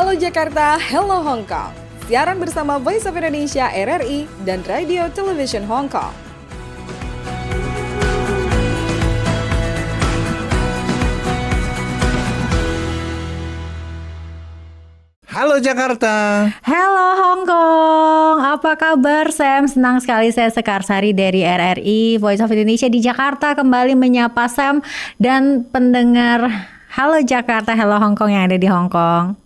Halo Jakarta, hello Hong Kong. Siaran bersama Voice of Indonesia RRI dan Radio Television Hong Kong. Halo Jakarta. Halo Hong Kong, apa kabar Sam? Senang sekali saya Sekarsari dari RRI Voice of Indonesia di Jakarta kembali menyapa Sam dan pendengar Halo Jakarta, Halo Hong Kong yang ada di Hong Kong.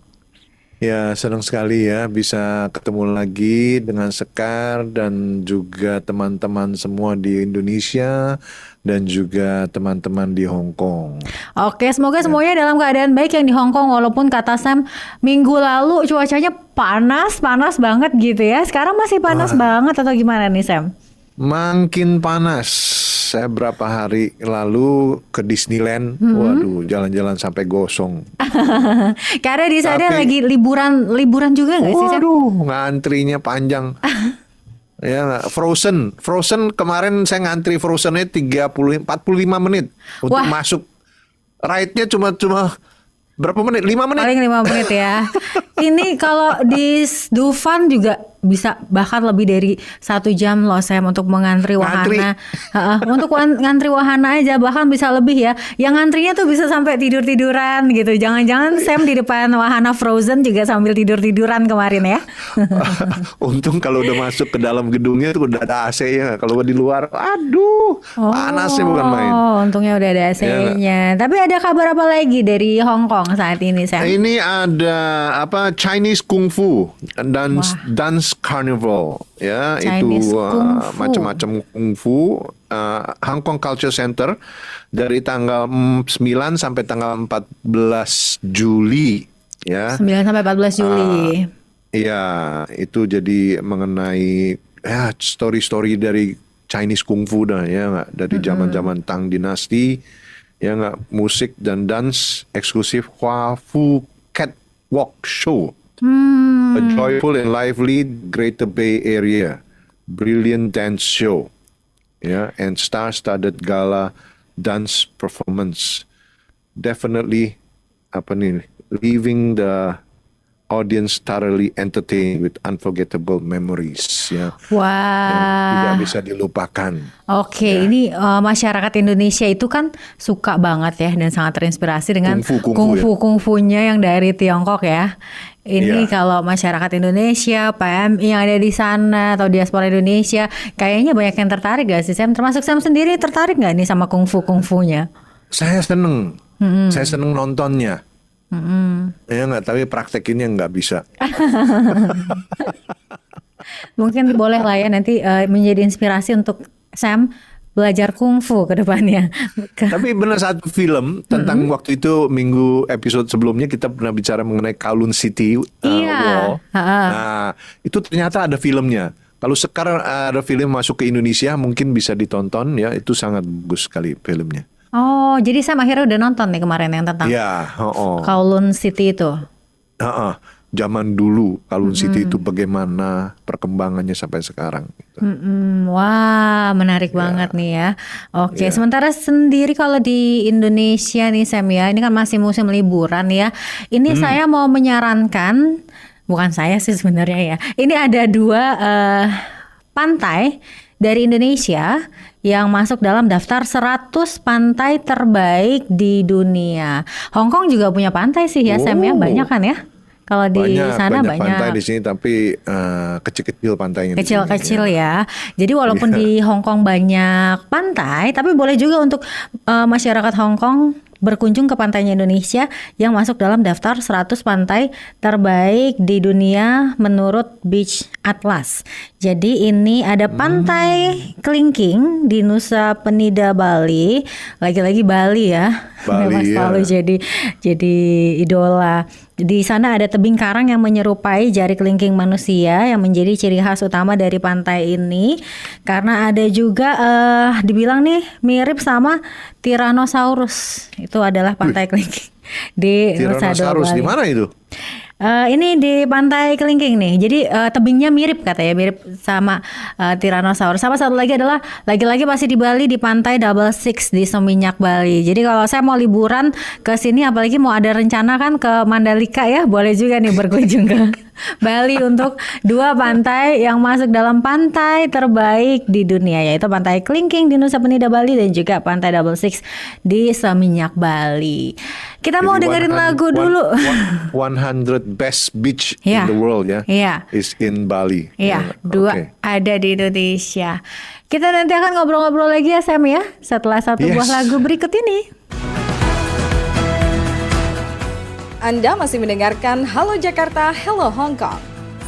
Ya, senang sekali ya bisa ketemu lagi dengan Sekar dan juga teman-teman semua di Indonesia dan juga teman-teman di Hong Kong. Oke, semoga semuanya dalam keadaan baik yang di Hong Kong, walaupun kata Sam minggu lalu cuacanya panas banget gitu ya. Sekarang masih panas banget atau gimana nih Sam? Makin panas. Saya berapa hari lalu ke Disneyland, waduh jalan-jalan sampai gosong. Karena di sana lagi liburan juga nggak sih Sam? Waduh, ngantrinya panjang. Ya, Frozen kemarin saya ngantri Frozennya 45 menit untuk masuk. Ride-nya cuma berapa menit? 5 menit. Paling 5 menit ya. Ini kalau di Dufan juga bisa bahkan lebih dari 1 jam loh Sam untuk mengantri wahana. Untuk ngantri wahana aja bahkan bisa lebih ya. Yang ngantrinya tuh bisa sampai tidur-tiduran gitu. Jangan-jangan Sam di depan wahana Frozen juga sambil tidur-tiduran kemarin ya. Untung kalau udah masuk ke dalam gedungnya tuh udah ada AC-nya. Kalau di luar, aduh, panasnya bukan main. Untungnya udah ada AC-nya. Tapi ada kabar apa lagi dari Hong Kong saat ini Sam? Ini ada Chinese Kung Fu dance carnival ya. Chinese itu Kung Fu. macam-macam Kung Fu. Hong Kong Culture Center dari tanggal 9 sampai tanggal 14 Juli ya. 9 sampai 14 Juli. Iya, itu jadi mengenai story-story dari Chinese Kung Fu dah ya nggak, dari zaman-zaman Tang Dinasti ya nggak, musik dan dance eksklusif Hua Fu Catwalk Show. A joyful and lively Greater Bay Area brilliant dance show, and star-studded gala dance performance. Definitely, leaving the audience thoroughly entertained with unforgettable memories, Wah, yang tidak bisa dilupakan. Oke, ini masyarakat Indonesia itu kan suka banget ya dan sangat terinspirasi dengan kungfu-kungfunya yang dari Tiongkok ya. Ini kalau masyarakat Indonesia, PMI yang ada di sana atau diaspora Indonesia, kayaknya banyak yang tertarik gak sih Sam? Termasuk Sam sendiri tertarik gak nih sama kungfu-kungfunya? Saya seneng nontonnya. Ya nggak, tapi praktekinnya nggak bisa. Mungkin boleh lah ya nanti menjadi inspirasi untuk Sam belajar kungfu ke depannya. Tapi benar satu film tentang waktu itu minggu episode sebelumnya kita pernah bicara mengenai Kowloon City Wall. Nah, itu ternyata ada filmnya. Kalau sekarang ada film masuk ke Indonesia mungkin bisa ditonton ya, itu sangat bagus sekali filmnya. Oh, jadi Sam akhirnya udah nonton nih kemarin yang tentang Kowloon City itu. Zaman dulu Kowloon City itu bagaimana perkembangannya sampai sekarang. Wah, menarik banget nih ya. Oke, sementara sendiri kalau di Indonesia nih Sam ya, ini kan masih musim liburan ya. Ini saya mau menyarankan, bukan saya sih sebenarnya ya. Ini ada 2 pantai dari Indonesia yang masuk dalam daftar 100 pantai terbaik di dunia. Hong Kong juga punya pantai sih ya Sam ya, banyak kan ya? Kalau di sana banyak pantai di sini, tapi kecil-kecil pantainya. Kecil-kecil ya. Jadi walaupun di Hong Kong banyak pantai, tapi boleh juga untuk masyarakat Hong Kong berkunjung ke pantainya Indonesia yang masuk dalam daftar 100 pantai terbaik di dunia menurut Beach Atlas. Jadi ini ada pantai Kelingking di Nusa Penida, Bali. Lagi-lagi Bali ya. Mas Palu jadi idola. Di sana ada tebing karang yang menyerupai jari kelingking manusia yang menjadi ciri khas utama dari pantai ini. Karena ada juga dibilang nih mirip sama Tyrannosaurus. Itu adalah pantai kelingking di Nusa Dua, Bali. Di mana itu? Ini di Pantai Kelingking nih. Jadi tebingnya mirip katanya, mirip sama Tyrannosaurus. Sama satu lagi adalah lagi-lagi masih di Bali di Pantai Double Six di Seminyak Bali. Jadi kalau saya mau liburan ke sini, apalagi mau ada rencana kan ke Mandalika ya, boleh juga nih berkunjung ke Bali untuk 2 pantai yang masuk dalam pantai terbaik di dunia, yaitu Pantai Kelingking di Nusa Penida Bali dan juga Pantai Double Six di Seminyak Bali. Kita mau Jadi dengerin lagu dulu. 100 best beach Iya. in the world ya. Iya. Is in Bali. Iya, Ya, 2 oke. ada di Indonesia. Kita nanti akan ngobrol-ngobrol lagi ya Sam ya, setelah satu buah Yes. lagu berikut ini. Anda masih mendengarkan Halo Jakarta, Hello Hong Kong.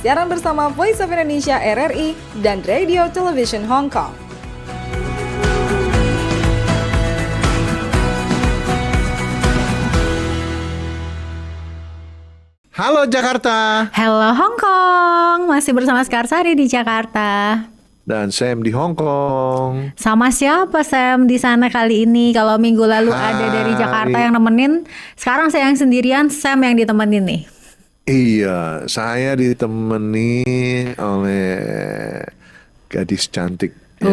Siaran bersama Voice of Indonesia RRI dan Radio Television Hong Kong. Halo Jakarta. Hello Hong Kong, masih bersama Skarsari di Jakarta. Dan Sam di Hong Kong. Sama siapa Sam di sana kali ini? Kalau minggu lalu ada dari Jakarta yang nemenin, sekarang saya yang sendirian, Sam yang ditemenin nih. Iya, saya ditemani oleh gadis cantik. Ya.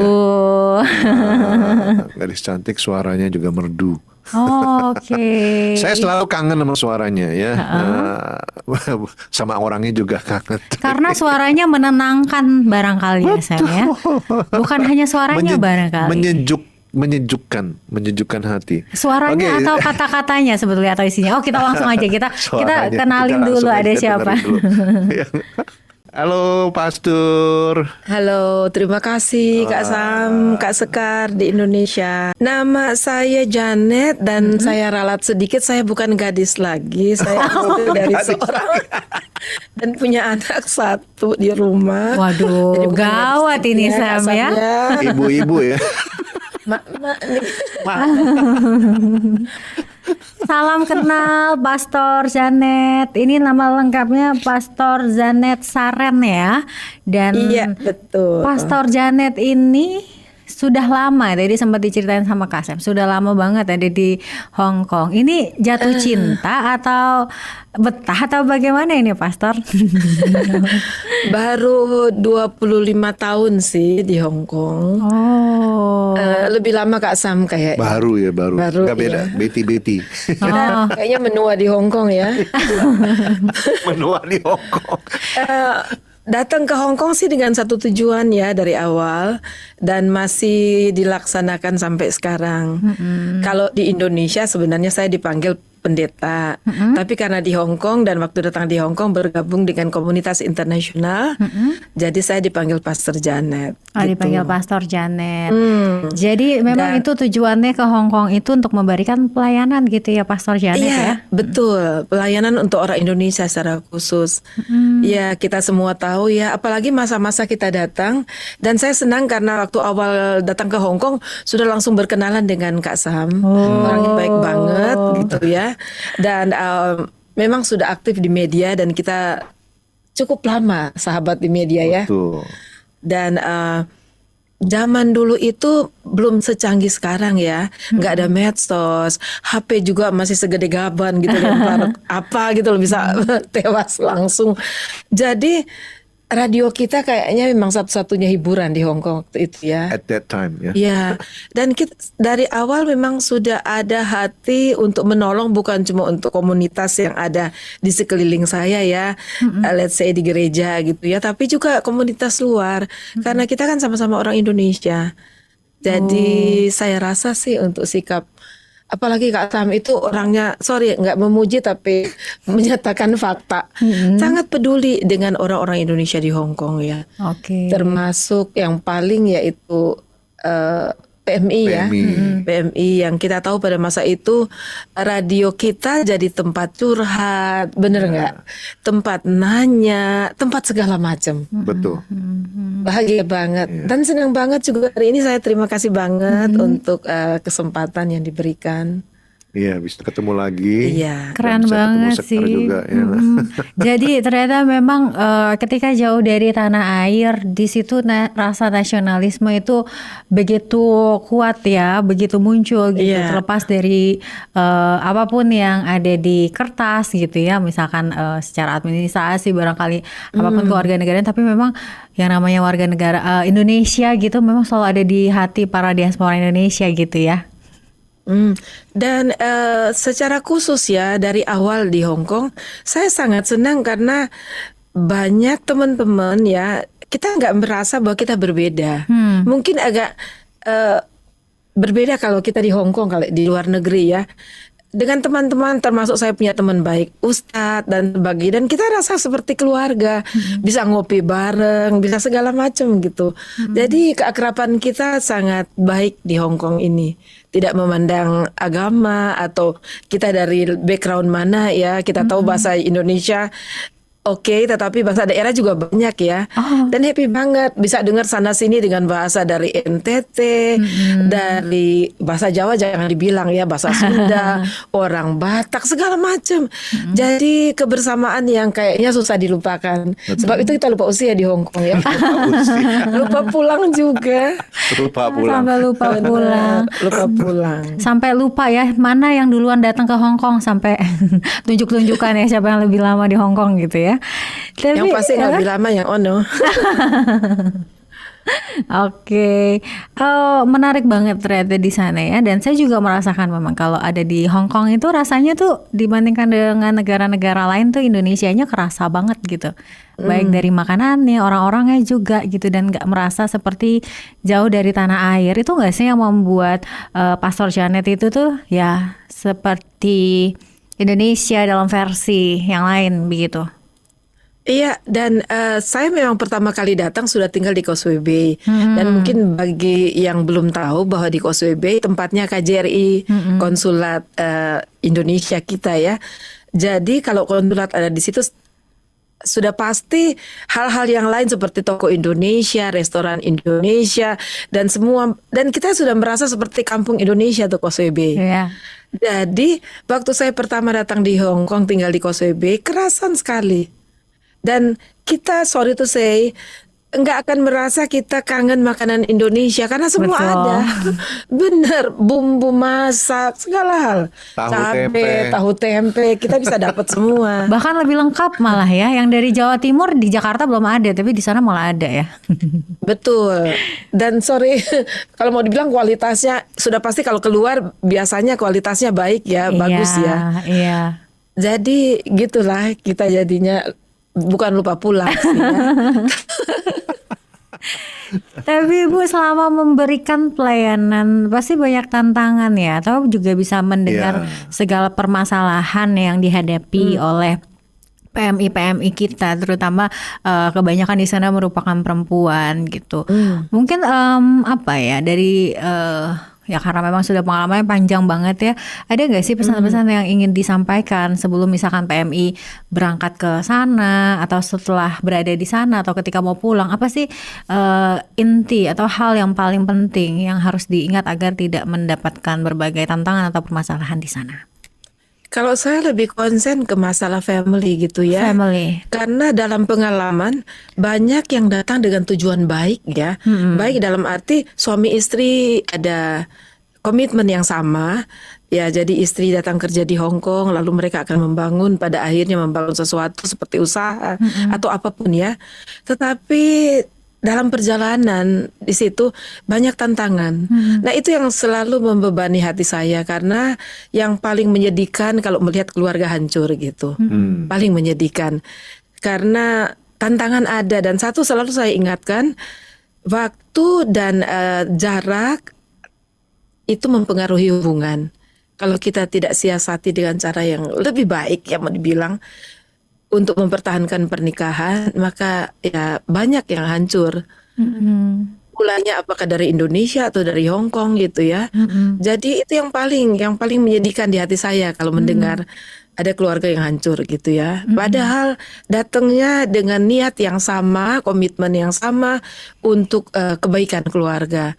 Gadis cantik, suaranya juga merdu. Oh, oke. Saya selalu kangen sama suaranya ya. Sama orangnya juga kangen. Karena suaranya menenangkan barangkali ya Sam ya. Bukan hanya suaranya barangkali. Menyejukkan hati. Suaranya Oke. atau kata-katanya sebetulnya atau isinya. Oh, kita langsung aja kita Suaranya, kenalin kita dulu langsung ada aja siapa. dengerin dulu. Halo Pastur. Halo, terima kasih Kak Sam, Kak Sekar di Indonesia. Nama saya Janet dan saya ralat sedikit, saya bukan gadis lagi, saya putu dari seorang dan punya anak 1 di rumah. Waduh, Jadi bukan gawat gadis ini lagi Sam Kak ya. Ibu-ibu ya. Salam kenal Pastor Janet. Ini nama lengkapnya Pastor Janet Saren ya. Dan Iya, betul. Pastor Janet ini sudah lama, tadi sempat diceritain sama Kak Sam, sudah lama banget ada di Hong Kong. Ini jatuh cinta atau betah atau bagaimana ini Pastor? Baru 25 tahun sih di Hong Kong. Oh. Lebih lama Kak Sam kayak. Baru ya, baru. Baru, Nggak beda, iya. Betty. Oh. Kayaknya menua di Hong Kong ya. Menua di Hong Kong. Datang ke Hong Kong sih dengan satu tujuan ya dari awal dan masih dilaksanakan sampai sekarang. Kalau di Indonesia sebenarnya saya dipanggil pendeta, tapi karena di Hong Kong dan waktu datang di Hong Kong bergabung dengan komunitas internasional, jadi saya dipanggil Pastor Janet. Oh, gitu. dipanggil Pastor Janet. Jadi memang itu tujuannya ke Hong Kong itu untuk memberikan pelayanan gitu ya Pastor Janet Iya, ya. betul. Pelayanan untuk orang Indonesia secara khusus. Ya, kita semua tahu ya, apalagi masa-masa kita datang. Dan saya senang karena waktu awal datang ke Hong Kong sudah langsung berkenalan dengan Kak Sam. Orangnya baik banget gitu ya. Dan memang sudah aktif di media dan kita cukup lama sahabat di media ya. Tuh. Dan zaman dulu itu belum secanggih sekarang ya, nggak ada medsos, HP juga masih segede gaban gitu, lempar apa gitu loh bisa tewas langsung. Jadi radio kita kayaknya memang satu-satunya hiburan di Hong Kong waktu itu ya. At that time ya. Ya, dan kita dari awal memang sudah ada hati untuk menolong, bukan cuma untuk komunitas yang ada di sekeliling saya ya, let's say di gereja gitu ya, tapi juga komunitas luar, karena kita kan sama-sama orang Indonesia. Jadi saya rasa sih untuk sikap, apalagi Kak Sam itu orangnya, sorry nggak memuji tapi menyatakan fakta, sangat peduli dengan orang-orang Indonesia di Hong Kong ya. Oke. Termasuk yang paling yaitu PMI ya. PMI yang kita tahu pada masa itu radio kita jadi tempat curhat, bener nggak? Tempat nanya, tempat segala macam. Betul. Bahagia banget dan senang banget juga hari ini. Saya terima kasih banget untuk kesempatan yang diberikan. Iya, bisa ketemu lagi. Iya. Keren bisa ketemu banget Sekar sih. juga, ya. Jadi ternyata memang ketika jauh dari tanah air, di situ rasa nasionalisme itu begitu kuat ya, begitu muncul gitu. Iya. Terlepas dari apapun yang ada di kertas gitu ya, misalkan secara administrasi barangkali apapun kewarganegaraan, tapi memang yang namanya warga negara Indonesia gitu memang selalu ada di hati para diaspora Indonesia gitu ya. Dan secara khusus ya dari awal di Hong Kong, saya sangat senang karena banyak teman-teman ya, kita nggak merasa bahwa kita berbeda. Mungkin agak berbeda kalau kita di Hong Kong, kalau di luar negeri ya. Dengan teman-teman, termasuk saya punya teman baik, Ustadz dan sebagainya, dan kita rasa seperti keluarga, bisa ngopi bareng, bisa segala macam gitu. Jadi keakraban kita sangat baik di Hong Kong ini, tidak memandang agama atau kita dari background mana ya, kita tahu bahasa Indonesia. Oke, tetapi bahasa daerah juga banyak ya. Dan happy banget bisa dengar sana sini dengan bahasa dari NTT, dari bahasa Jawa jangan dibilang ya, bahasa Sunda, orang Batak segala macam. Jadi kebersamaan yang kayaknya susah dilupakan. Sebab itu kita lupa usia di Hong Kong ya. Lupa pulang juga. Lupa pulang. Sampai lupa pulang. Lupa pulang. Sampai lupa ya mana yang duluan datang ke Hong Kong, sampai tunjuk-tunjukkan ya siapa yang lebih lama di Hong Kong gitu ya. Tapi, Yang pasti nggak lebih lama yang Ono. Oke, menarik banget ternyata di sana ya. Dan saya juga merasakan memang kalau ada di Hong Kong itu rasanya tuh dibandingkan dengan negara-negara lain tuh Indonesianya kerasa banget gitu. Baik dari makanannya, orang-orangnya juga gitu, dan nggak merasa seperti jauh dari tanah air. Itu nggak sih yang membuat Pastor Janet itu tuh ya seperti Indonesia dalam versi yang lain begitu? Iya, dan saya memang pertama kali datang sudah tinggal di Causeway Bay. Dan mungkin bagi yang belum tahu bahwa di Causeway Bay tempatnya KJRI, konsulat Indonesia kita ya. Jadi kalau konsulat ada di situ, sudah pasti hal-hal yang lain seperti toko Indonesia, restoran Indonesia, dan semua. Dan kita sudah merasa seperti kampung Indonesia tuh Causeway Bay. Iya. Jadi waktu saya pertama datang di Hong Kong tinggal di Causeway Bay, kerasan sekali. Dan kita, sorry to say, nggak akan merasa kita kangen makanan Indonesia karena semua Betul. ada. Bener, bumbu masak, segala hal. Tahu Cabe, tempe. tahu tempe, kita bisa dapat semua. Bahkan lebih lengkap malah ya. Yang dari Jawa Timur di Jakarta belum ada, tapi di sana malah ada ya. Betul. Dan sorry, kalau mau dibilang kualitasnya, sudah pasti kalau keluar biasanya kualitasnya baik ya, bagus ya. Iya. Jadi gitulah kita jadinya. Bukan lupa pulang sih ya. Tapi Ibu selama memberikan pelayanan pasti banyak tantangan ya, atau juga bisa mendengar segala permasalahan yang dihadapi oleh PMI kita, terutama kebanyakan di sana merupakan perempuan gitu. Mungkin apa ya dari ya karena memang sudah pengalamannya panjang banget ya. Ada nggak sih pesan-pesan yang ingin disampaikan sebelum misalkan PMI berangkat ke sana, atau setelah berada di sana, atau ketika mau pulang? Apa sih inti atau hal yang paling penting yang harus diingat agar tidak mendapatkan berbagai tantangan atau permasalahan di sana? Kalau saya lebih konsen ke masalah family gitu ya. Family. Karena dalam pengalaman banyak yang datang dengan tujuan baik ya. Baik dalam arti suami istri ada komitmen yang sama. Ya, jadi istri datang kerja di Hong Kong, lalu mereka akan membangun, pada akhirnya membangun sesuatu seperti usaha atau apapun ya. Tetapi dalam perjalanan di situ banyak tantangan. Nah, itu yang selalu membebani hati saya, karena yang paling menyedihkan kalau melihat keluarga hancur gitu. Paling menyedihkan. Karena tantangan ada, dan satu selalu saya ingatkan, waktu dan jarak itu mempengaruhi hubungan. Kalau kita tidak siasati dengan cara yang lebih baik, ya mau dibilang, untuk mempertahankan pernikahan, maka ya banyak yang hancur. pulangnya apakah dari Indonesia atau dari Hong Kong gitu ya. Jadi itu yang paling menyedihkan di hati saya kalau mendengar ada keluarga yang hancur gitu ya. Padahal datangnya dengan niat yang sama, komitmen yang sama untuk kebaikan keluarga.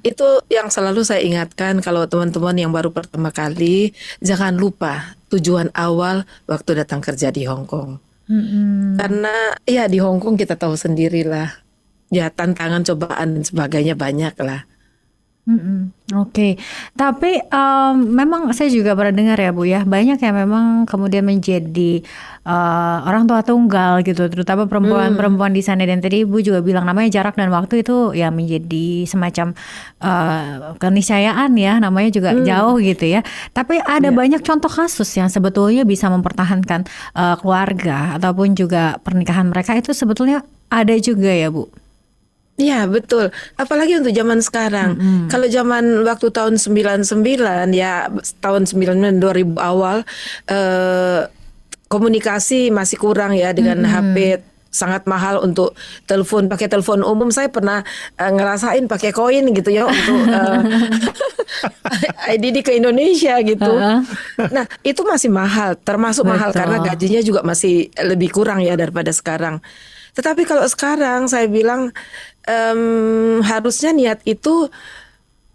Itu yang selalu saya ingatkan kalau teman-teman yang baru pertama kali, jangan lupa tujuan awal waktu datang kerja di Hong Kong. Karena ya di Hong Kong kita tahu sendirilah, ya tantangan, cobaan dan sebagainya banyak lah. Oke, tapi memang saya juga pernah dengar ya Bu ya, banyak yang memang kemudian menjadi orang tua tunggal gitu, terutama perempuan-perempuan di sana. Dan tadi Ibu juga bilang namanya jarak dan waktu itu ya menjadi semacam keniscayaan ya, namanya juga jauh gitu ya. Tapi ada banyak contoh kasus yang sebetulnya bisa mempertahankan keluarga ataupun juga pernikahan mereka itu sebetulnya ada juga ya Bu. Iya betul, apalagi untuk zaman sekarang. Kalau zaman waktu tahun 99 ya, tahun 2000 awal, komunikasi masih kurang ya dengan HP sangat mahal untuk telepon, pakai telepon umum. Saya pernah ngerasain pakai koin gitu ya untuk IDD ke Indonesia gitu. Nah itu masih mahal, termasuk mahal karena gajinya juga masih lebih kurang ya daripada sekarang. Tetapi kalau sekarang saya bilang harusnya niat itu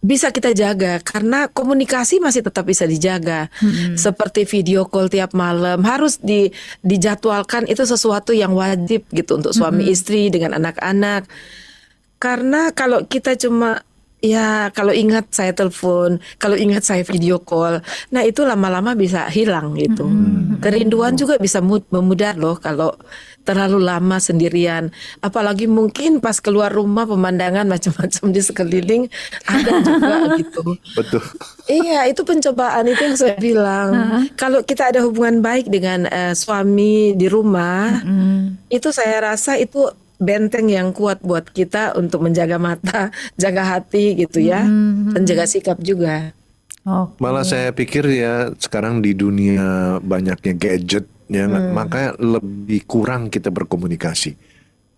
bisa kita jaga karena komunikasi masih tetap bisa dijaga. Seperti video call tiap malam harus dijadwalkan, itu sesuatu yang wajib gitu untuk suami istri dengan anak-anak. Karena kalau kita cuma ya kalau ingat saya telepon, kalau ingat saya video call, nah itu lama-lama bisa hilang gitu. Kerinduan juga bisa memudar loh kalau terlalu lama sendirian. Apalagi mungkin pas keluar rumah pemandangan macam-macam di sekeliling ada juga gitu. Betul. Iya, itu pencobaan, itu yang saya bilang. Kalau kita ada hubungan baik dengan suami di rumah, itu saya rasa itu benteng yang kuat buat kita untuk menjaga mata, jaga hati gitu ya, dan jaga sikap juga. Malah saya pikir ya sekarang di dunia banyaknya gadget ya, makanya lebih kurang kita berkomunikasi.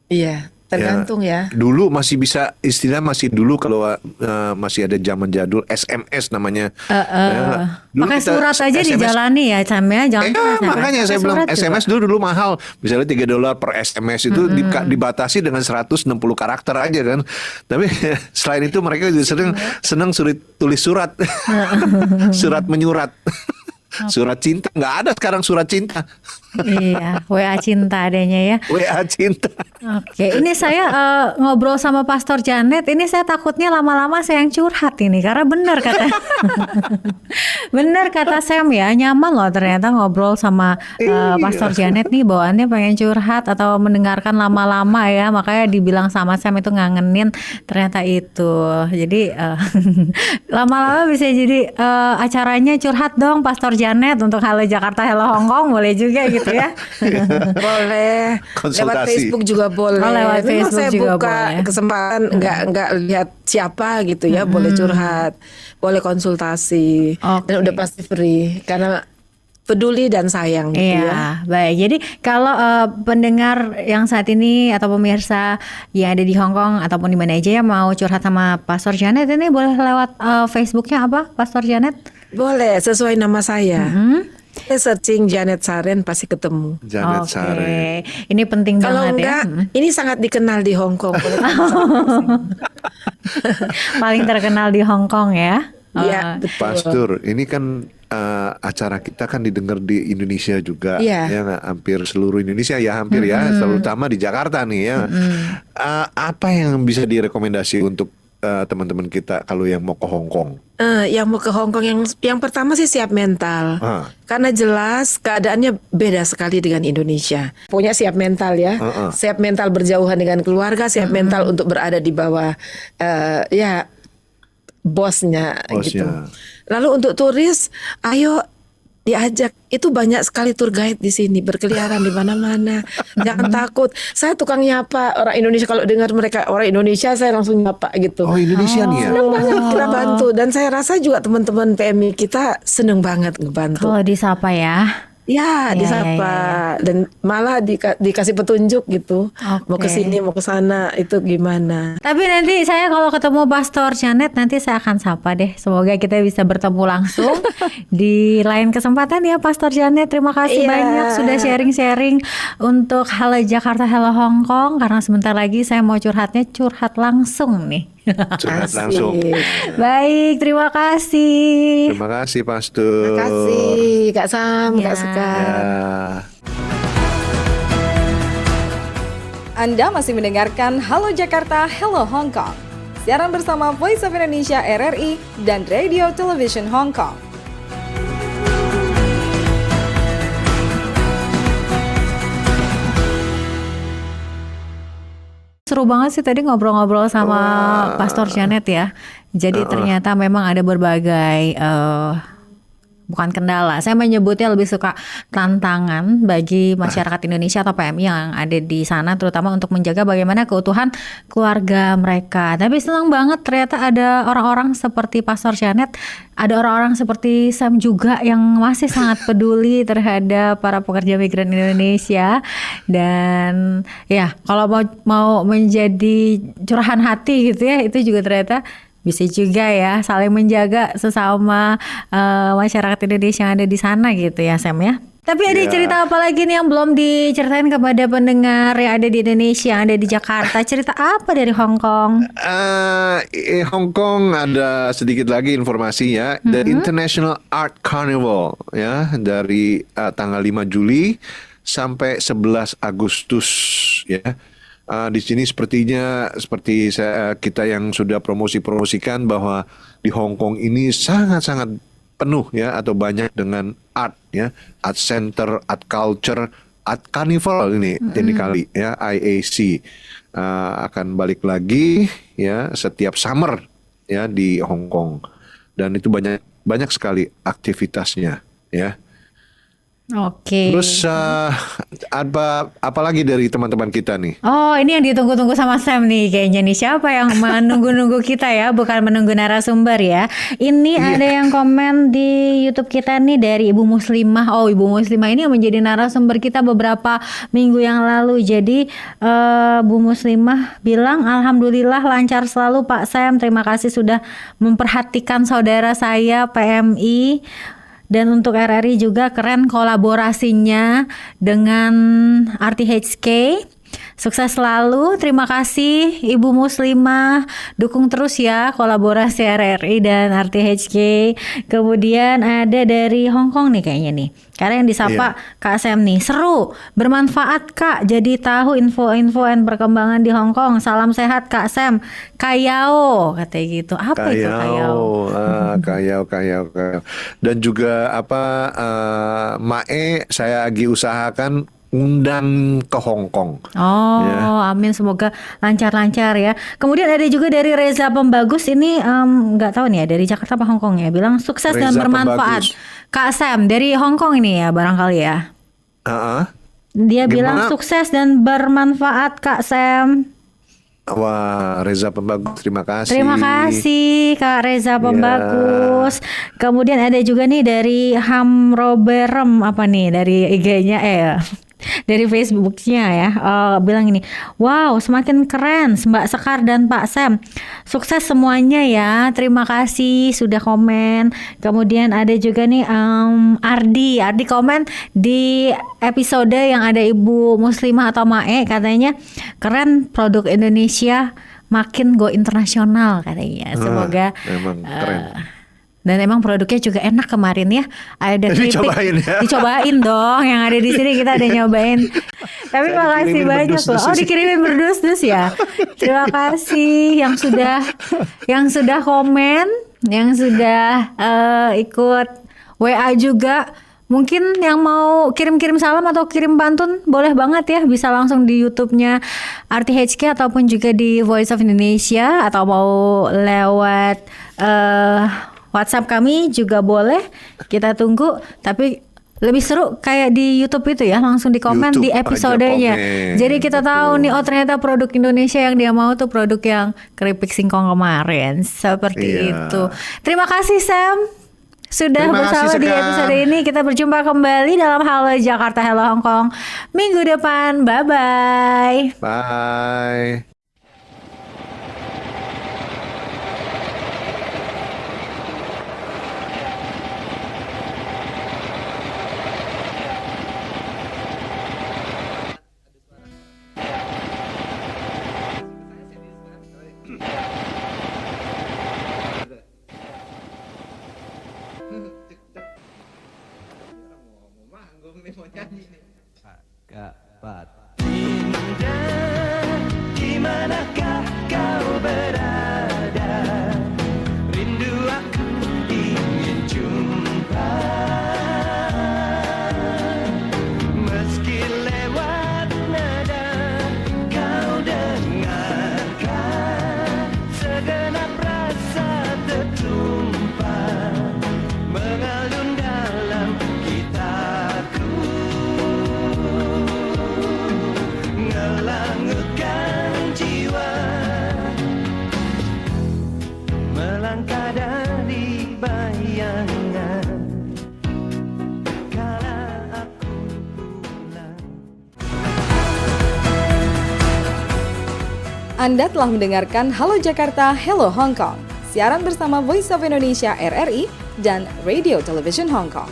Iya, tergantung ya. Dulu masih bisa, istilah masih dulu kalau masih ada zaman jadul SMS namanya. Pakai surat aja SMS, dijalani ya Sam ya, jangan makanya saya bilang SMS dulu mahal. Misalnya $3 per SMS itu dibatasi dengan 160 karakter aja kan. Tapi selain itu mereka juga senang tulis surat. Surat menyurat. Surat cinta, nggak ada sekarang surat cinta. Iya, WA cinta adanya ya. WA cinta. Oke, ini saya ngobrol sama Pastor Janet. Ini saya takutnya lama-lama saya yang curhat ini, karena benar kata benar kata Sam ya, nyaman loh ternyata ngobrol sama Pastor Janet nih, bawaannya pengen curhat atau mendengarkan lama-lama ya, makanya dibilang sama Sam itu ngangenin, ternyata itu. Jadi lama-lama bisa jadi acaranya curhat dong Pastor Janet untuk Halo Jakarta, Halo Hongkong, boleh juga gitu ya. Boleh. Konsultasi. Lewat Facebook juga boleh. Lewat Memang Facebook saya juga buka boleh. kesempatan nggak lihat siapa gitu ya, boleh curhat, boleh konsultasi, dan udah pasti free karena peduli dan sayang gitu ya. Iya, baik. Jadi kalau pendengar yang saat ini atau pemirsa yang ada di Hong Kong ataupun di mana aja yang mau curhat sama Pastor Janet, ini boleh lewat Facebooknya apa, Pastor Janet? Boleh, sesuai nama saya. Searching Janet Saren pasti ketemu. Janet Saren. Ini penting Kalau banget enggak, ya. ini sangat dikenal di Hong Kong. Paling terkenal di Hong Kong ya. Iya, betul. Pastor, ini kan acara kita kan didengar di Indonesia juga, Iya. ya nggak? Hampir seluruh Indonesia ya, hampir ya, terutama di Jakarta nih ya. Apa yang bisa direkomendasi untuk teman-teman kita kalau yang mau ke Hong Kong? Yang mau ke Hong Kong yang pertama sih siap mental. Karena jelas keadaannya beda sekali dengan Indonesia. Punya siap mental ya. Siap mental berjauhan dengan keluarga, siap mental untuk berada di bawah ya bosnya gitu. Lalu untuk turis, ayo diajak, itu banyak sekali tour guide di sini berkeliaran di mana-mana. Jangan takut. Saya tukang nyapa orang Indonesia, kalau dengar mereka orang Indonesia saya langsung nyapa gitu. Oh, Indonesia nih ya. Seneng banget kita bantu, dan saya rasa juga teman-teman PMI kita seneng banget ngebantu. Kalau disapa ya. Ya, disapa dan malah dikasih petunjuk gitu. Mau ke Oke. sini, mau ke sana, itu gimana. Tapi nanti saya kalau ketemu Pastor Janet nanti saya akan sapa deh. Semoga kita bisa bertemu langsung di lain kesempatan ya Pastor Janet. Terima kasih Iya. banyak sudah sharing-sharing untuk Halo Jakarta, Halo Hong Kong. Karena sebentar lagi saya mau curhat langsung nih. Curhat Asik. langsung. Baik, terima kasih. Terima kasih Pastor. Terima kasih Kak Sam, Ya. Kak Sekar. Ya. Anda masih mendengarkan Halo Jakarta, Hello Hong Kong. Siaran bersama Voice of Indonesia RRI dan Radio Television Hong Kong. Seru banget sih tadi ngobrol-ngobrol sama Pastor Janet ya. Jadi ternyata memang ada berbagai bukan kendala. Saya menyebutnya lebih suka tantangan bagi masyarakat Indonesia atau PMI yang ada di sana, terutama untuk menjaga bagaimana keutuhan keluarga mereka. Tapi senang banget ternyata ada orang-orang seperti Pastor Janet, ada orang-orang seperti Sam juga yang masih sangat peduli terhadap para pekerja migran Indonesia. Dan ya kalau mau menjadi curahan hati gitu ya, itu juga ternyata bisa juga ya saling menjaga sesama masyarakat Indonesia yang ada di sana gitu ya Sam ya. Tapi ada Ya. cerita apa lagi nih yang belum diceritain kepada pendengar yang ada di Indonesia, yang ada di Jakarta? Cerita apa dari Hong Kong? Hong Kong ada sedikit lagi informasi ya. The International Art Carnival ya dari tanggal 5 Juli sampai 11 Agustus ya. Di sini sepertinya seperti kita yang sudah promosikan bahwa di Hong Kong ini sangat-sangat penuh ya atau banyak dengan art ya, art center, art culture, art carnival ini kali ya IAC akan balik lagi ya setiap summer ya di Hong Kong dan itu banyak sekali aktivitasnya ya. Oke. Terus apa lagi dari teman-teman kita nih? Oh, ini yang ditunggu-tunggu sama Sam nih kayaknya nih. Siapa yang menunggu-nunggu kita ya, bukan menunggu narasumber ya. Ini ada yang komen di YouTube kita nih dari Ibu Muslimah. Oh, Ibu Muslimah ini yang menjadi narasumber kita beberapa minggu yang lalu. Jadi Bu Muslimah bilang alhamdulillah lancar selalu Pak Sam. Terima kasih sudah memperhatikan saudara saya PMI. Dan untuk RRI juga keren kolaborasinya dengan RTHK. Sukses selalu, terima kasih Ibu Muslimah, dukung terus ya kolaborasi RRI dan RTHK. Kemudian ada dari Hong Kong nih kayaknya nih, karena yang disapa Kak Sam nih, seru, bermanfaat Kak, jadi tahu info-info dan perkembangan di Hong Kong. Salam sehat Kak Sam, Kayao katanya gitu. Apa itu Kayao? Kayao. Dan juga Mae saya lagi usahakan undang ke Hong Kong. Oh, Ya. amin, semoga lancar-lancar ya. Kemudian ada juga dari Reza Pembagus ini nggak tahu nih ya dari Jakarta apa Hong Kong ya. Bilang sukses dan Reza bermanfaat. Pembagus. Kak Sam dari Hong Kong ini ya barangkali ya. Dia bilang Gimana? sukses dan bermanfaat Kak Sam. Wah, Reza Pembagus, terima kasih. Terima kasih Kak Reza Pembagus. Kemudian ada juga nih dari Hamroberem apa nih dari IG-nya dari Facebooknya ya, bilang ini, wow semakin keren Mbak Sekar dan Pak Sam, sukses semuanya ya, terima kasih sudah komen. Kemudian ada juga nih Ardi komen di episode yang ada Ibu Muslimah atau Mae, katanya keren produk Indonesia makin go internasional katanya. Semoga memang keren. dan emang produknya juga enak kemarin ya. Ada keripik. Dicobain ya. Dicobain dong. Yang ada di sini kita ada nyobain. Tapi Saya makasih dikirimin banyak berdus-dus loh. Oh, sih. dikirimin berdus-dus ya. Terima kasih yang sudah komen, yang sudah ikut WA juga. Mungkin yang mau kirim-kirim salam atau kirim pantun boleh banget ya, bisa langsung di YouTube-nya RTHK ataupun juga di Voice of Indonesia, atau mau lewat WhatsApp kami juga boleh. Kita tunggu. Tapi lebih seru kayak di YouTube itu ya, langsung di komen YouTube di aja episodenya. komen. Jadi kita tahu nih, oh ternyata produk Indonesia yang dia mau tuh produk yang keripik singkong kemarin. Seperti Iya. itu. Terima kasih Sam. sudah Terima bersama kasih, di Sekar. episode ini. Kita berjumpa kembali dalam Halo Jakarta, Halo Hong Kong minggu depan. Bye-bye. Bye. Dimanakah kau berada? Rindu aku ingin jumpa. Meski lewat nada kau dengarkan, segenap rasa tertumpah mengalun dalam gitaku, ngelangutkan jiwa, melangkah dari bayangan kala aku pulang. Anda telah mendengarkan Halo Jakarta, Hello Hong Kong. Siaran bersama Voice of Indonesia RRI dan Radio Television Hong Kong.